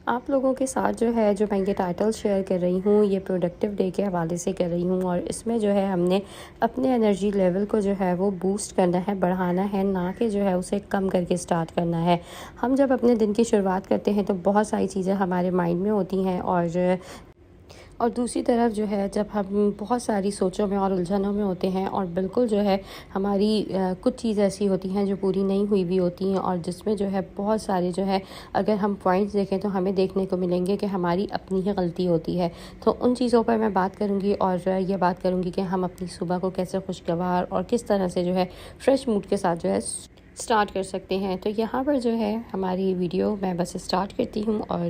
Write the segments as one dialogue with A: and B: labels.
A: आप लोगों के साथ जो है जो मैं ये टाइटल शेयर कर रही हूँ ये प्रोडक्टिव डे के हवाले से कर रही हूँ और इसमें जो है हमने अपने एनर्जी लेवल को जो है वो बूस्ट करना है, बढ़ाना है, ना कि जो है उसे कम करके स्टार्ट करना है। हम जब अपने दिन की शुरुआत करते हैं तो बहुत सारी चीज़ें हमारे माइंड में होती हैं और दूसरी तरफ जो है जब हम बहुत सारी सोचों में और उलझनों में होते हैं और बिल्कुल जो है हमारी कुछ चीज़ ऐसी होती हैं जो पूरी नहीं हुई भी होती हैं और जिसमें जो है बहुत सारे जो है अगर हम पॉइंट्स देखें तो हमें देखने को मिलेंगे कि हमारी अपनी ही गलती होती है। तो उन चीज़ों पर मैं बात करूँगी और ये बात करूँगी कि हम अपनी सुबह को कैसे खुशगवार और किस तरह से जो है फ्रेश मूड के साथ जो है स्टार्ट कर सकते हैं। तो यहाँ पर जो है हमारी वीडियो मैं बस स्टार्ट करती हूँ और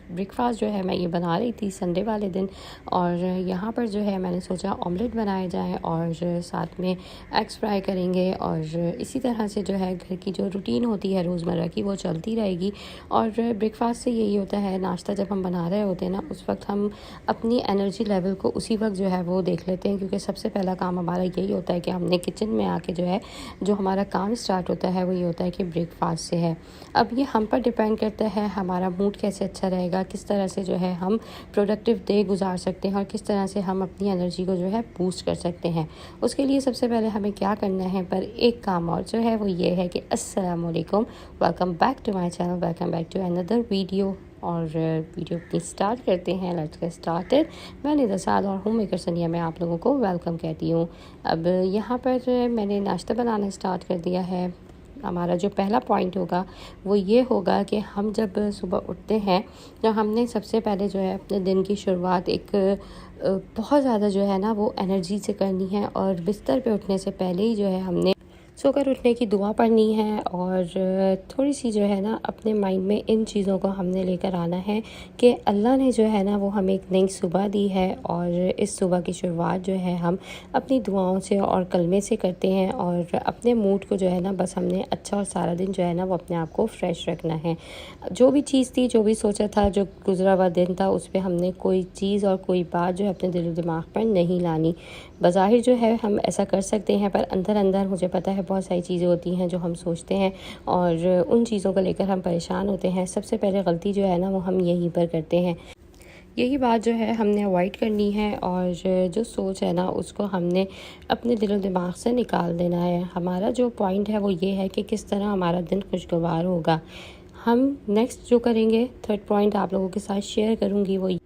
A: ब्रेकफास्ट जो है मैं ये बना रही थी संडे वाले दिन और यहाँ पर जो है मैंने सोचा ऑमलेट बनाए जाएँ और साथ में एग्स फ्राई करेंगे और इसी तरह से जो है घर की जो रूटीन होती है रोज़मर्रा की वो चलती रहेगी। और ब्रेकफास्ट से यही होता है, नाश्ता जब हम बना रहे होते हैं ना उस वक्त हम अपनी एनर्जी लेवल को उसी वक्त जो है वो देख लेते हैं, क्योंकि सबसे पहला काम हमारा यही होता है कि हमने किचन में आके जो है जो हमारा काम स्टार्ट होता है वो ये होता है कि ब्रेकफास्ट से है। अब ये हम पर डिपेंड करता है हमारा मूड कैसे अच्छा रहेगा, किस तरह से जो है हम प्रोडक्टिव डे गुजार सकते हैं और किस तरह से हम अपनी एनर्जी को जो है बूस्ट कर सकते हैं। उसके लिए सबसे पहले हमें क्या करना है, पर एक काम और जो है वो ये है कि अस्सलाम वालेकुम, welcome back to my channel, welcome back to another video. और वीडियो अपनी स्टार्ट करते हैं। Let's get started. मैं निदा साद और होम मेकर सनिया में आप लोगों को वेलकम कहती हूँ। अब यहाँ पर मैंने नाश्ता बनाना स्टार्ट कर दिया है। हमारा जो पहला पॉइंट होगा वो ये होगा कि हम जब सुबह उठते हैं तो हमने सबसे पहले जो है अपने दिन की शुरुआत एक बहुत ज़्यादा जो है ना वो एनर्जी से करनी है और बिस्तर पे उठने से पहले ही जो है हमने सोकर उठने की दुआ पढ़नी है और थोड़ी सी जो है ना अपने माइंड में इन चीज़ों को हमने लेकर आना है कि अल्लाह ने जो है ना वो हमें एक नई सुबह दी है और इस सुबह की शुरुआत जो है हम अपनी दुआओं से और कलमे से करते हैं और अपने मूड को जो है ना बस हमने अच्छा और सारा दिन जो है ना वो अपने आप को फ्रेश रखना है। जो भी चीज़ थी, जो भी सोचा था, जो गुजरा हुआ दिन था, उस पर हमने कोई चीज़ और कोई बात जो है अपने दिल दिमाग पर नहीं लानी। बज़ाहिर जो है हम ऐसा कर सकते हैं, पर अंदर अंदर मुझे पता है बहुत सारी चीज़ें होती हैं जो हम सोचते हैं और उन चीज़ों को लेकर हम परेशान होते हैं। सबसे पहले गलती जो है ना वो हम यहीं पर करते हैं। यही बात जो है हमने अवॉइड करनी है और जो सोच है ना उसको हमने अपने दिलो दिमाग से निकाल देना है। हमारा जो पॉइंट है वो ये है कि किस तरह हमारा दिन खुशगवार होगा। हम नेक्स्ट जो करेंगे, थर्ड पॉइंट आप लोगों के साथ शेयर करूँगी, वो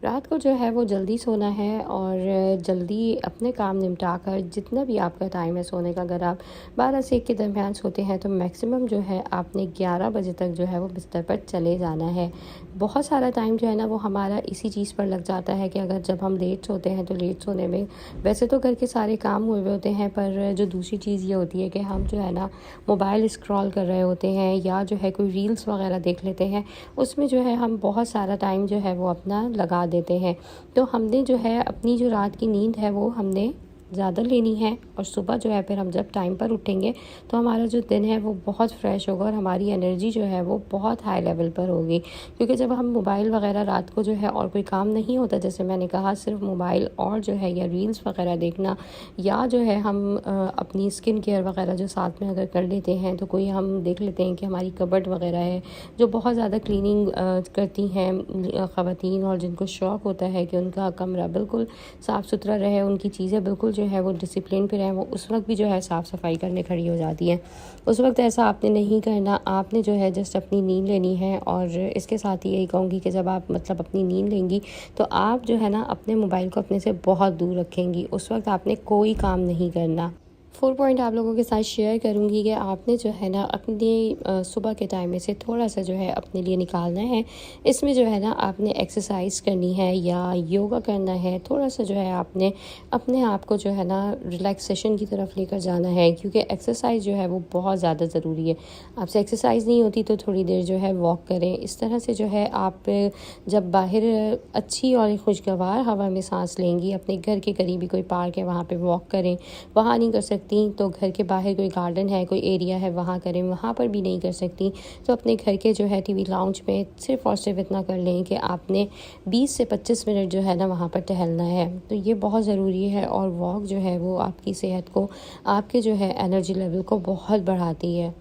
A: रात को जो है वो जल्दी सोना है और जल्दी अपने काम निपटा कर जितना भी आपका टाइम है सोने का, अगर आप 12 से 1 के दरमियान सोते हैं तो मैक्सिमम जो है आपने 11 बजे तक जो है वो बिस्तर पर चले जाना है। बहुत सारा टाइम जो है ना वो हमारा इसी चीज़ पर लग जाता है कि अगर जब हम लेट सोते हैं तो लेट सोने में वैसे तो घर के सारे काम हुए हुए होते हैं, पर जो दूसरी चीज़ ये होती है कि हम जो है ना मोबाइल स्क्रॉल कर रहे होते हैं या जो है कोई रील्स वगैरह देख लेते हैं, उसमें जो है हम बहुत सारा टाइम जो है वो अपना लगा देते हैं। तो हमने जो है अपनी जो रात की नींद है वो हमने ज़्यादा लेनी है और सुबह जो है फिर हम जब टाइम पर उठेंगे तो हमारा जो दिन है वो बहुत फ्रेश होगा और हमारी एनर्जी जो है वो बहुत हाई लेवल पर होगी। क्योंकि जब हम मोबाइल वगैरह रात को जो है और कोई काम नहीं होता, जैसे मैंने कहा सिर्फ मोबाइल और जो है या रील्स वगैरह देखना, या जो है हम अपनी स्किन केयर वगैरह जो साथ में अगर कर लेते हैं तो कोई हम देख लेते हैं कि हमारी कबर्ड वगैरह है जो बहुत ज़्यादा क्लीनिंग करती हैं ख़वातीन और जिनको शौक़ होता है कि उनका कमरा बिल्कुल साफ़ सुथरा रहे, उनकी चीज़ें बिल्कुल जो है वो डिसिप्लिन पे रहे, वो उस वक्त भी जो है साफ़ सफाई करने खड़ी हो जाती हैं। उस वक्त ऐसा आपने नहीं करना, आपने जो है जस्ट अपनी नींद लेनी है। और इसके साथ ही यही कहूँगी कि जब आप मतलब अपनी नींद लेंगी तो आप जो है ना अपने मोबाइल को अपने से बहुत दूर रखेंगी, उस वक्त आपने कोई काम नहीं करना। 4 पॉइंट आप लोगों के साथ शेयर करूंगी कि आपने जो है ना अपनी सुबह के टाइम में से थोड़ा सा जो है अपने लिए निकालना है। इसमें जो है ना आपने एक्सरसाइज करनी है या योगा करना है, थोड़ा सा जो है आपने अपने आप को जो है ना रिलैक्सेशन की तरफ लेकर जाना है, क्योंकि एक्सरसाइज जो है वो बहुत ज़्यादा ज़रूरी है। आपसे एक्सरसाइज नहीं होती तो थोड़ी देर जो है वॉक करें। इस तरह से जो है आप जब बाहर अच्छी और खुशगवार हवा में सांस लेंगी, अपने घर के करीब ही कोई पार्क है वहाँ पे वॉक करें। वहाँ नहीं कर सकती तो घर के बाहर कोई गार्डन है, कोई एरिया है वहाँ करें। वहाँ पर भी नहीं कर सकती तो अपने घर के जो है टीवी लाउंज में सिर्फ और सिर्फ इतना कर लें कि आपने 20 से 25 मिनट जो है ना वहाँ पर टहलना है। तो ये बहुत ज़रूरी है और वॉक जो है वो आपकी सेहत को, आपके जो है एनर्जी लेवल को बहुत बढ़ाती है।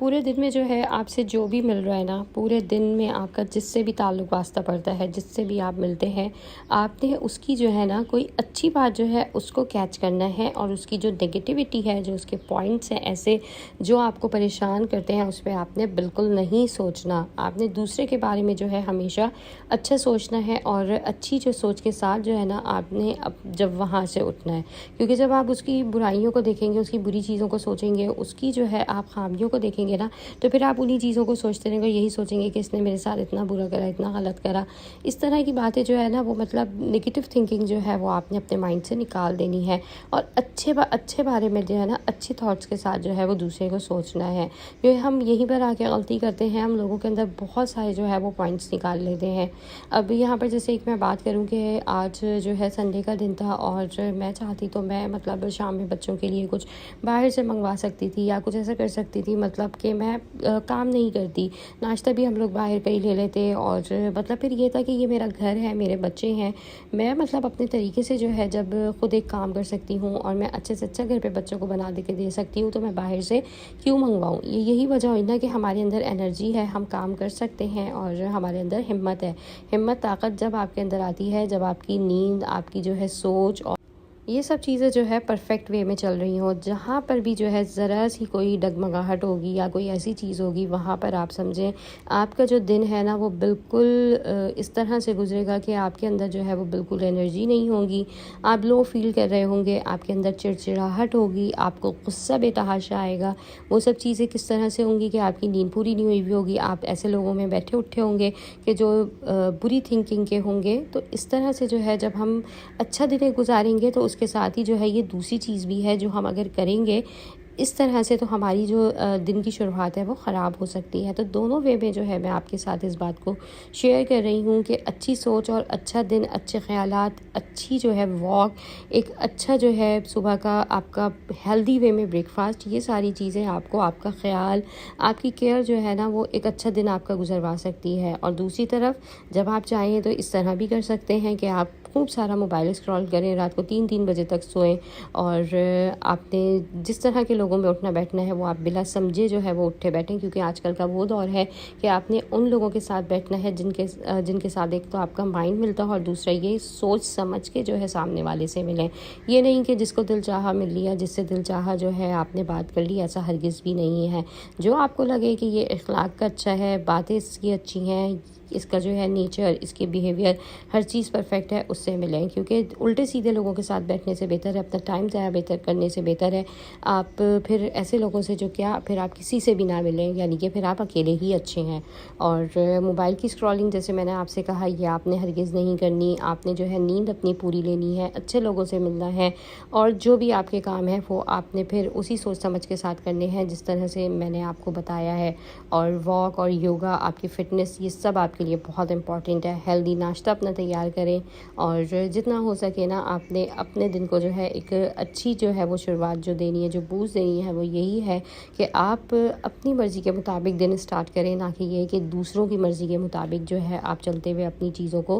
A: पूरे दिन में जो है आपसे जो भी मिल रहा है ना, पूरे दिन में आपका जिससे भी ताल्लुक़ वास्ता पड़ता है, जिससे भी आप मिलते हैं, आपने उसकी जो है ना कोई अच्छी बात जो है उसको कैच करना है, और उसकी जो नेगेटिविटी है, जो उसके पॉइंट्स हैं ऐसे जो आपको परेशान करते हैं, उस पर आपने बिल्कुल नहीं सोचना। आपने दूसरे के बारे में जो है हमेशा अच्छा सोचना है, और अच्छी जो सोच के साथ जो है ना आपने अब जब वहाँ से उठना है, क्योंकि जब आप उसकी बुराइयों को देखेंगे, उसकी बुरी चीज़ों को सोचेंगे, उसकी जो है आप खामियों को देखेंगे ना, तो फिर आप उन्हीं चीज़ों को सोचते रहेंगे, यही सोचेंगे कि इसने मेरे साथ इतना बुरा करा, इतना गलत करा। इस तरह की बातें जो है ना वो मतलब नेगेटिव थिंकिंग जो है वो आपने अपने माइंड से निकाल देनी है, और अच्छे बारे में जो है ना अच्छे थॉट्स के साथ जो है वो दूसरे को सोचना है। क्योंकि हम यहीं पर आके गलती करते हैं, हम लोगों के अंदर बहुत सारे जो है वो पॉइंट्स निकाल लेते हैं। अब यहाँ पर जैसे एक मैं बात करूँ कि आज जो है संडे का दिन था, और मैं चाहती तो मैं मतलब शाम में बच्चों के लिए कुछ बाहर से मंगवा सकती थी, या कुछ ऐसा कर सकती थी, मतलब कि मैं काम नहीं करती, नाश्ता भी हम लोग बाहर का ही ले लेते, और मतलब फिर ये था कि ये मेरा घर है, मेरे बच्चे हैं, मैं मतलब अपने तरीके से जो है जब खुद एक काम कर सकती हूँ, और मैं अच्छे से अच्छा घर पे बच्चों को बना के दे सकती हूँ, तो मैं बाहर से क्यों मंगवाऊँ। यही वजह हुई ना कि हमारे अंदर एनर्जी है, हम काम कर सकते हैं, और हमारे अंदर हिम्मत है। हिम्मत ताकत जब आपके अंदर आती है, जब आपकी नींद, आपकी जो है सोच और ये सब चीज़ें जो है परफेक्ट वे में चल रही हो, जहाँ पर भी जो है ज़रा सी कोई डगमगाहट होगी या कोई ऐसी चीज़ होगी, वहाँ पर आप समझें आपका जो दिन है ना वो बिल्कुल इस तरह से गुजरेगा कि आपके अंदर जो है वो बिल्कुल एनर्जी नहीं होगी, आप लो फील कर रहे होंगे, आपके अंदर चिड़चिड़ाहट होगी, आपको गुस्सा बेतहाशा आएगा। वो सब चीज़ें किस तरह से होंगी कि आपकी नींद पूरी नहीं हुई भी होगी, आप ऐसे लोगों में बैठे उठे होंगे कि जो बुरी थिंकिंग के होंगे। तो इस तरह से जो है जब हम अच्छा दिन गुजारेंगे, तो उसके साथ ही जो है ये दूसरी चीज़ भी है जो हम अगर करेंगे इस तरह से, तो हमारी जो दिन की शुरुआत है वो ख़राब हो सकती है। तो दोनों वे में जो है मैं आपके साथ इस बात को शेयर कर रही हूँ कि अच्छी सोच और अच्छा दिन, अच्छे ख़यालात, अच्छी जो है वॉक, एक अच्छा जो है सुबह का आपका हेल्दी वे में ब्रेकफास्ट, ये सारी चीज़ें आपको आपका ख्याल, आपकी केयर जो है ना वो एक अच्छा दिन आपका गुजरवा सकती है। और दूसरी तरफ जब आप चाहें तो इस तरह भी कर सकते हैं कि आप खूब सारा मोबाइल स्क्रॉल करें, रात को 3-3 बजे तक सोएं, और आपने जिस तरह के लोगों में उठना बैठना है वो आप बिला समझे जो है वो उठे बैठें, क्योंकि आजकल का वो दौर है कि आपने उन लोगों के साथ बैठना है जिनके साथ एक तो आपका माइंड मिलता है, और दूसरा ये सोच समझ के जो है सामने वाले से मिलें। ये नहीं कि जिसको दिल चाहा मिल लिया, जिससे दिल चाहा जो है आपने बात कर ली, ऐसा हरगिज़ भी नहीं है। जो आपको लगे कि ये अखलाक का अच्छा है, बातें इसकी अच्छी हैं, इसका जो है नेचर, इसके बिहेवियर, हर चीज़ परफेक्ट है, उससे मिलें। क्योंकि उल्टे सीधे लोगों के साथ बैठने से बेहतर है, अपना टाइम ज़ाया बेहतर करने से बेहतर है आप फिर ऐसे लोगों से जो क्या फिर आप किसी से भी ना मिलें, यानी कि फिर आप अकेले ही अच्छे हैं। और मोबाइल की स्क्रॉलिंग जैसे मैंने आपसे कहा, ये आपने हरगिज़ नहीं करनी। आपने जो है नींद अपनी पूरी लेनी है, अच्छे लोगों से मिलना है, और जो भी आपके काम है वो आपने फिर उसी सोच समझ के साथ करने हैं जिस तरह से मैंने आपको बताया है। और वॉक और योगा, आपकी फ़िटनेस, ये सब आपके लिए बहुत इंपॉर्टेंट है। हेल्दी नाश्ता अपना तैयार करें, और जितना हो सके ना आपने अपने दिन को जो है एक अच्छी जो है वो शुरुआत जो देनी है, जो बूस्ट देनी है, वो यही है कि आप अपनी मर्ज़ी के मुताबिक दिन स्टार्ट करें, ना कि ये कि दूसरों की मर्ज़ी के मुताबिक जो है आप चलते हुए अपनी चीज़ों को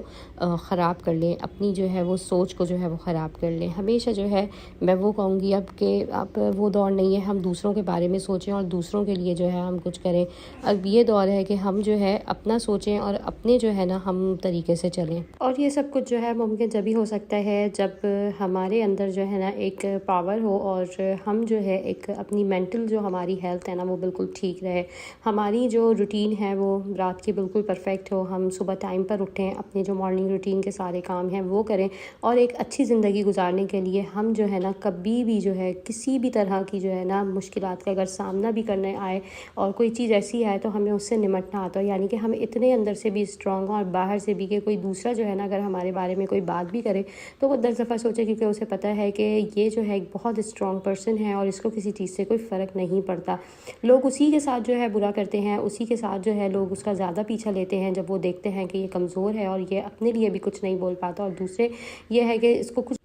A: ख़राब कर लें, अपनी जो है वो सोच को जो है वो ख़राब कर लें। हमेशा जो है मैं वो कहूँगी अब कि अब वो दौर नहीं है हम दूसरों के बारे में सोचें और दूसरों के लिए जो है हम कुछ करें। अब ये दौर है कि हम जो है अपना सोचें और अपने जो है ना हम तरीके से चलें। और ये सब कुछ जो है मुमकिन जभी हो सकता है जब हमारे अंदर जो है ना एक पावर हो, और हम जो है एक अपनी मेंटल जो हमारी हेल्थ है ना वो बिल्कुल ठीक रहे, हमारी जो रूटीन है वो रात की बिल्कुल परफेक्ट हो, हम सुबह टाइम पर उठें, अपने जो मॉर्निंग रूटीन के सारे काम हैं वो करें, और एक अच्छी ज़िंदगी गुजारने के लिए हम जो है ना कभी भी जो है किसी भी तरह की जो है ना मुश्किलात का अगर सामना भी करने आए, और कोई चीज़ ऐसी आए तो हमें उससे निमटना आता हो, यानी कि हम इतने अंदर से भी स्ट्रॉन्ग हो और बाहर से भी, कि कोई दूसरा जो है ना अगर हमारे बारे में कोई बात भी करे तो वो 10 दफ़ा सोचे, क्योंकि उसे पता है कि ये जो है एक बहुत स्ट्रॉन्ग पर्सन है और इसको किसी चीज़ से कोई फ़र्क नहीं पड़ता। लोग उसी के साथ जो है बुरा करते हैं, उसी के साथ जो है लोग उसका ज़्यादा पीछा लेते हैं जब वो देखते हैं कि ये कमज़ोर है और ये अपने लिए भी कुछ नहीं बोल पाता, और दूसरे ये है कि इसको कुछ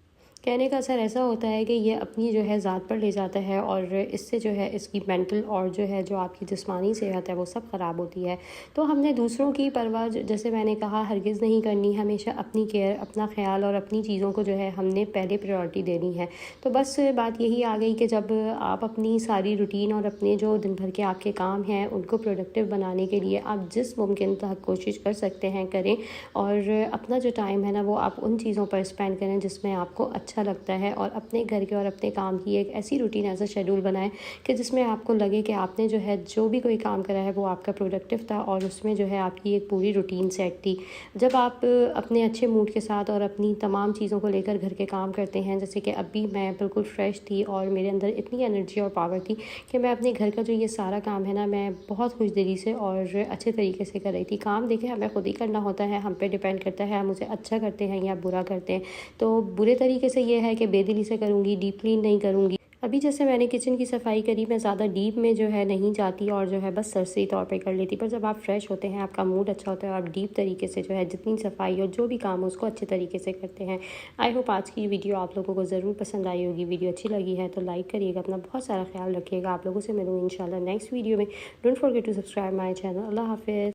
A: कहने का असर ऐसा होता है कि ये अपनी जो है ज़ात पर ले जाता है और इससे जो है इसकी मेंटल और जो है जो आपकी जिस्मानी सेहत है वो सब ख़राब होती है। तो हमने दूसरों की परवाह जैसे मैंने कहा हरगिज़ नहीं करनी, हमेशा अपनी केयर, अपना ख़्याल और अपनी चीज़ों को जो है हमने पहले प्रायोरिटी देनी है। तो बस बात यही आ गई कि जब आप अपनी सारी रूटीन और अपने जो दिन भर के आपके काम हैं उनको प्रोडक्टिव बनाने के लिए आप जिस मुमकिन तक कोशिश कर सकते हैं करें, और अपना जो टाइम है ना वो आप उन चीज़ों पर स्पेंड करें जिसमें आपको अच्छा लगता है, और अपने घर के और अपने काम की एक ऐसी रूटीन, ऐसा शेड्यूल बनाएं कि जिसमें आपको लगे कि आपने जो है जो भी कोई काम करा है वो आपका प्रोडक्टिव था और उसमें जो है आपकी एक पूरी रूटीन सेट थी। जब आप अपने अच्छे मूड के साथ और अपनी तमाम चीज़ों को लेकर घर के काम करते हैं, जैसे कि अभी मैं बिल्कुल फ्रेश थी और मेरे अंदर इतनी एनर्जी और पावर थी कि मैं अपने घर का जो ये सारा काम है ना मैं बहुत खुश दिली से और अच्छे तरीके से कर रही थी। काम देखें हमें खुद ही करना होता है, हम पे डिपेंड करता है हम उसे अच्छा करते हैं या बुरा करते हैं। तो बुरे तरीके से ये है कि बेदिली से करूँगी, डीपली नहीं करूँगी। अभी जैसे मैंने किचन की सफाई करी, मैं ज़्यादा डीप में जो है नहीं जाती और जो है बस सरसरी तौर पे कर लेती। पर जब आप फ्रेश होते हैं, आपका मूड अच्छा होता है, आप डीप तरीके से जो है जितनी सफाई और जो भी काम हो उसको अच्छे तरीके से करते हैं। आई होप आज की वीडियो आप लोगों को ज़रूर पसंद आई होगी। वीडियो अच्छी लगी है तो लाइक करिएगा, अपना बहुत सारा ख्याल रखिएगा। आप लोगों से मिलूँगी इंशाल्लाह नेक्स्ट वीडियो में। Don't forget to subscribe my channel. अल्लाह हाफिज़।